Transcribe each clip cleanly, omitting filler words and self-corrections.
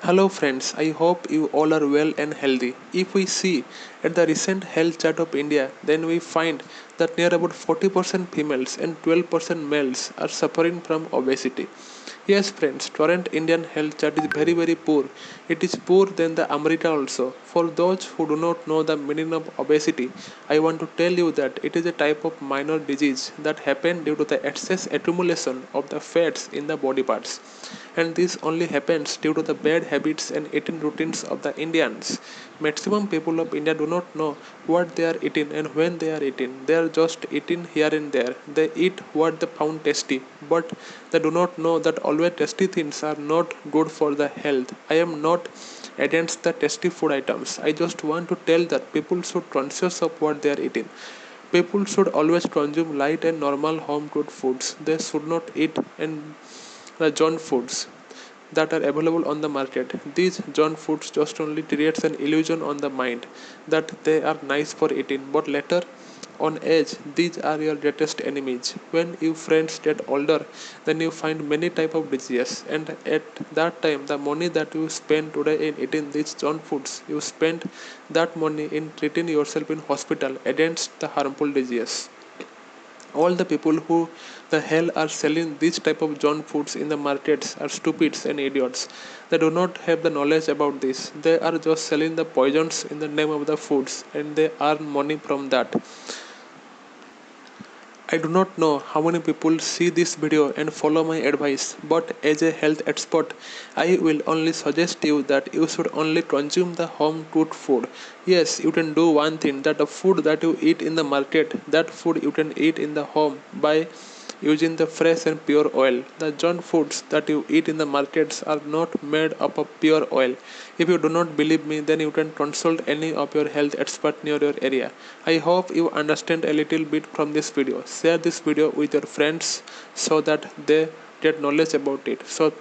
Hello friends, I hope you all are well and healthy. If we see at the recent health chart of India, then we find that near about 40% females and 12% males are suffering from obesity. Yes friends, current Indian health chart is very poor. It is poor than the Amrita also. For those who do not know the meaning of obesity, I want to tell you that it is a type of minor disease that happens due to the excess accumulation of the fats in the body parts, and this only happens due to the bad habits and eating routines of the Indians. Maximum people of India do not know what they are eating and when they are eating. They are just eating here and there. They eat what they found tasty, but they do not know that always tasty things are not good for the health. I am not against the tasty food items. I just want to tell that people should conscious of what they are eating. People should always consume light and normal home cooked foods. They should not eat and the junk foods that are available on the market. These junk foods just only creates an illusion on the mind that they are nice for eating, but later on age these are your greatest enemies. When you friends get older, then you find many type of diseases, and at that time the money that you spend today in eating these junk foods, you spend that money in treating yourself in hospital against the harmful disease. All the people who the hell are selling these type of junk foods in the markets are stupids and idiots. They do not have the knowledge about this. They are just selling the poisons in the name of the foods, and they earn money from that. I do not know how many people see this video and follow my advice, but as a health expert, I will only suggest you that you should only consume the home cooked food. Yes, you can do one thing, that the food that you eat in the market, that food you can eat in the home by using the fresh and pure oil. The junk foods that you eat in the markets are not made up of pure oil. If you do not believe me, then you can consult any of your health expert near your area. I hope you understand a little bit from this video. Share this video with your friends so that they get knowledge about it. So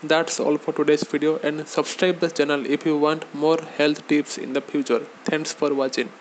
that's all for today's video, and subscribe the channel if you want more health tips in the future. Thanks for watching.